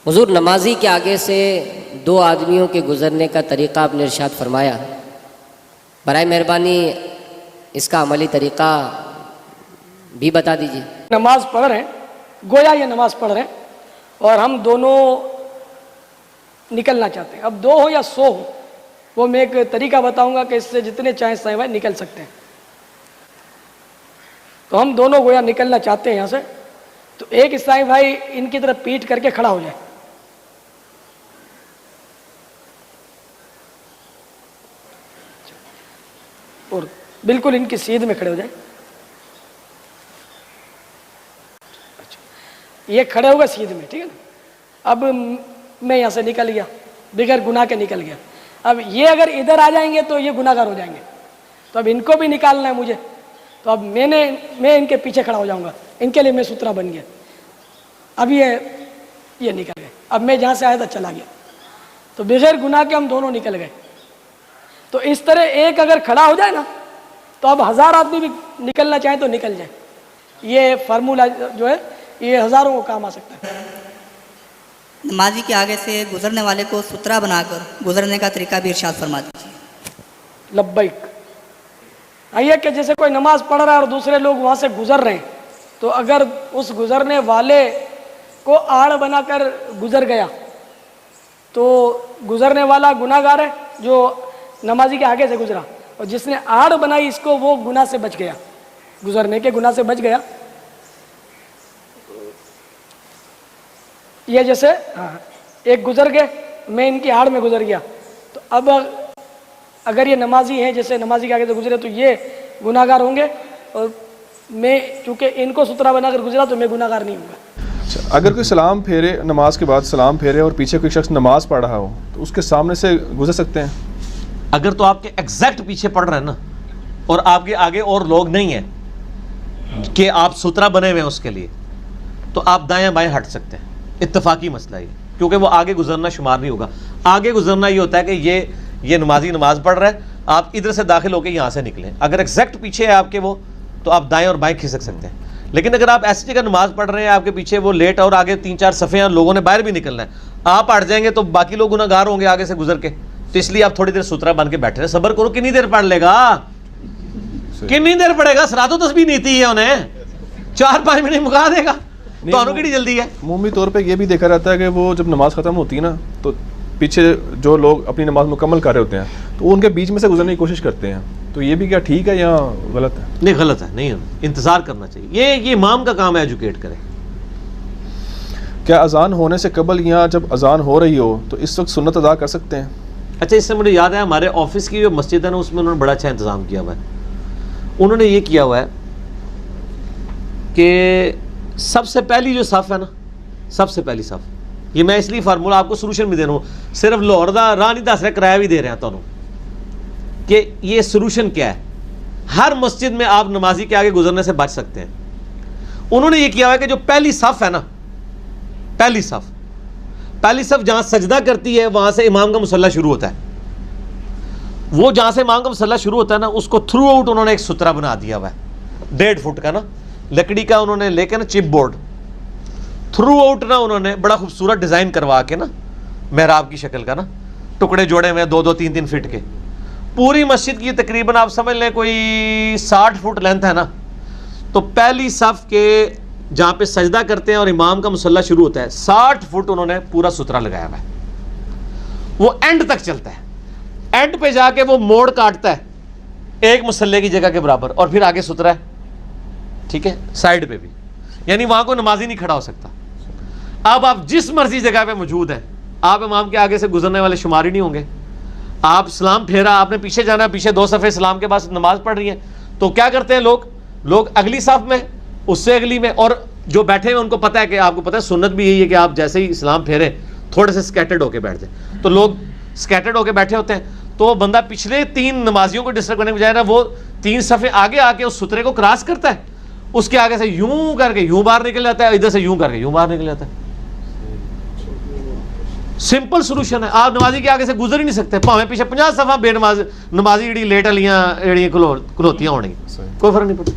حضور نمازی کے آگے سے دو آدمیوں کے گزرنے کا طریقہ آپ نے ارشاد فرمایا، برائے مہربانی اس کا عملی طریقہ بھی بتا دیجیے۔ نماز پڑھ رہے ہیں، گویا یہ نماز پڑھ رہے ہیں اور ہم دونوں نکلنا چاہتے ہیں، اب دو ہو یا سو ہو، وہ میں ایک طریقہ بتاؤں گا کہ اس سے جتنے چاہیں سائیں بھائی نکل سکتے ہیں۔ تو ہم دونوں گویا نکلنا چاہتے ہیں یہاں سے، تو ایک عیسائی بھائی ان کی طرف پیٹ کر کے کھڑا ہو جائے، اور بالکل ان کی سیدھ میں کھڑے ہو جائیں۔ یہ کھڑے ہو گئے سیدھ میں، ٹھیک ہے نا۔ اب میں یہاں سے نکل گیا، بغیر گناہ کے نکل گیا۔ اب یہ اگر ادھر آ جائیں گے تو یہ گناہ گار ہو جائیں گے، تو اب ان کو بھی نکالنا ہے مجھے، تو اب میں ان کے پیچھے کھڑا ہو جاؤں گا، ان کے لیے میں سترہ بن گیا۔ اب یہ نکل گئے، اب میں جہاں سے آیا تھا چلا گیا، تو بغیر گناہ کے ہم دونوں نکل گئے۔ تو اس طرح ایک اگر کھڑا ہو جائے نا، تو اب 1000 آدمی بھی نکلنا چاہیں تو نکل جائیں۔ یہ فارمولہ جو ہے یہ ہزاروں کو کام آ سکتا ہے۔ نمازی کے آگے سے گزرنے والے کو سترہ بنا کر گزرنے کا طریقہ بھی ارشاد فرما دیجیے۔ لبیک۔ آئیے کہ جیسے کوئی نماز پڑھ رہا ہے اور دوسرے لوگ وہاں سے گزر رہے ہیں، تو اگر اس گزرنے والے کو آڑ بنا کر گزر گیا تو گزرنے والا گناہ گار ہے جو نمازی کے آگے سے گزرا، اور جس نے آڑ بنائی اس کو وہ گناہ سے بچ گیا، گزرنے کے گناہ سے بچ گیا۔ یہ جیسے ایک گزر گئے، میں ان کی آڑ میں گزر گیا، تو اب اگر یہ نمازی ہیں جیسے نمازی کے آگے سے گزرے تو یہ گناہ گار ہوں گے، اور میں چونکہ ان کو سترہ بنا کر گزرا تو میں گناہ گار نہیں ہوں گا۔ اگر کوئی سلام پھیرے، نماز کے بعد سلام پھیرے اور پیچھے کوئی شخص نماز پڑھ رہا ہو تو اس کے سامنے سے گزر سکتے ہیں؟ اگر تو آپ کے ایگزیکٹ پیچھے پڑھ رہے ہیں نا، اور آپ کے آگے اور لوگ نہیں ہیں کہ آپ سترہ بنے ہوئے ہیں اس کے لیے، تو آپ دائیں بائیں ہٹ سکتے ہیں، اتفاقی مسئلہ یہ، کیونکہ وہ آگے گزرنا شمار نہیں ہوگا۔ آگے گزرنا یہ ہوتا ہے کہ یہ نمازی نماز پڑھ رہا ہے، آپ ادھر سے داخل ہو کے یہاں سے نکلیں۔ اگر ایگزیکٹ پیچھے ہے آپ کے وہ، تو آپ دائیں اور بائیں کھسک سکتے ہیں۔ لیکن اگر آپ ایسی جگہ نماز پڑھ رہے ہیں، آپ کے پیچھے وہ لیٹ اور آگے 3-4 صفحے ہیں، لوگوں نے باہر بھی نکلنا ہے، آپ ہٹ جائیں گے تو باقی لوگ گناہ گار ہوں گے آگے سے گزر کے، تو اس لیے آپ تھوڑی دیر سترہ بن کے بیٹھے رہے۔ صبر کرو، کتنی دیر پڑھ لے گا، کتنی دیر پڑھے گا؟ صلاۃ و تسبیح نیتی ہے انہیں 4-5 منٹ مکا دے گا، تو انہوں کی جلدی ہے۔ عمومی طور پہ یہ بھی دیکھا جاتا ہے کہ وہ جب نماز ختم ہوتی ہے نا تو پیچھے جو لوگ اپنی نماز مکمل کر رہے ہوتے ہیں تو وہ ان کے بیچ میں سے گزرنے کی کوشش کرتے ہیں، تو یہ بھی کیا ٹھیک ہے یا غلط ہے؟ نہیں، غلط ہے، نہیں، انتظار کرنا چاہیے، یہ امام کا کام ہے ایجوکیٹ کرے۔ کیا اذان ہونے سے قبل یا جب اذان ہو رہی ہو تو اس وقت سنت ادا کر سکتے ہیں؟ اچھا، اس سے مجھے یاد ہے ہمارے آفس کی جو مسجد ہے نا، اس میں انہوں نے بڑا اچھا انتظام کیا ہوا ہے۔ انہوں نے یہ کیا ہوا ہے کہ سب سے پہلی جو صف ہے نا، سب سے پہلی صف، یہ میں اس لیے فارمولہ آپ کو سولوشن بھی دے رہا ہوں، صرف لاہور دا راہ نہیں دس رہے، کرایہ بھی دے رہے ہیں تمہیں کہ یہ سولوشن کیا ہے۔ ہر مسجد میں آپ نمازی کے آگے گزرنے سے بچ سکتے ہیں۔ انہوں نے یہ کیا ہوا ہے کہ جو پہلی صف ہے نا، پہلی صف جہاں سجدہ کرتی ہے وہاں سے امام کا مصلی شروع ہوتا ہے، وہ جہاں سے امام کا مصلی شروع ہوتا ہے نا، اس کو تھرو آؤٹ انہوں نے ایک سترہ بنا دیا ہوا ہے، 1.5 فٹ کا نا، لکڑی کا انہوں نے لے کے نا، چپ بورڈ، تھرو آؤٹ نا انہوں نے بڑا خوبصورت ڈیزائن کروا کے نا، محراب کی شکل کا نا، ٹکڑے جوڑے ہوئے 2-2, 3-3 فٹ کے، پوری مسجد کی تقریباً آپ سمجھ لیں کوئی 60 فٹ لینتھ ہے نا، تو پہلی صف کے جہاں پہ سجدہ کرتے ہیں اور امام کا مصلی شروع ہوتا ہے 60 فٹ انہوں نے پورا سترہ لگایا ہوا ہے، وہ اینڈ تک چلتا ہے، اینڈ پہ جا کے وہ موڑ کاٹتا ہے ایک مصلی کی جگہ کے برابر، اور پھر آگے سترہ ہے، ٹھیک ہے، سائڈ پہ بھی، یعنی وہاں کوئی نمازی نہیں کھڑا ہو سکتا۔ اب آپ جس مرضی جگہ پہ موجود ہیں، آپ امام کے آگے سے گزرنے والے شمار ہی نہیں ہوں گے۔ آپ سلام پھیرا، آپ نے پیچھے جانا، پیچھے 2 صفحے سلام کے بعد نماز پڑھ رہی ہیں، تو کیا کرتے ہیں لوگ اگلی صف میں، اس سے اگلی میں، اور جو بیٹھے ہیں ان کو پتہ ہے کہ آپ کو پتہ ہے سنت بھی یہی ہے کہ آپ جیسے ہی سلام پھیرے تھوڑے سے سکیٹرڈ ہو کے بیٹھ جائیں، تو لوگ سکیٹرڈ ہو کے بیٹھے ہوتے ہیں، تو بندہ پچھلے 3 نمازیوں کو ڈسٹرب کرنے کے بجائے نا، وہ 3 صفحے آگے آ کے اس سترے کو کراس کرتا ہے، اس کے آگے سے یوں کر کے یوں باہر نکل جاتا ہے، ادھر سے یوں کر کے یوں باہر نکل جاتا ہے۔ سمپل سولوشن ہے، آپ نمازی کے آگے سے گزر ہی نہیں سکتے، پاویں پیچھے 50 صفحہ بے نمازی جڑی لیٹ والیاں کھلوتیاں ہونی، کوئی فرق نہیں پڑتا۔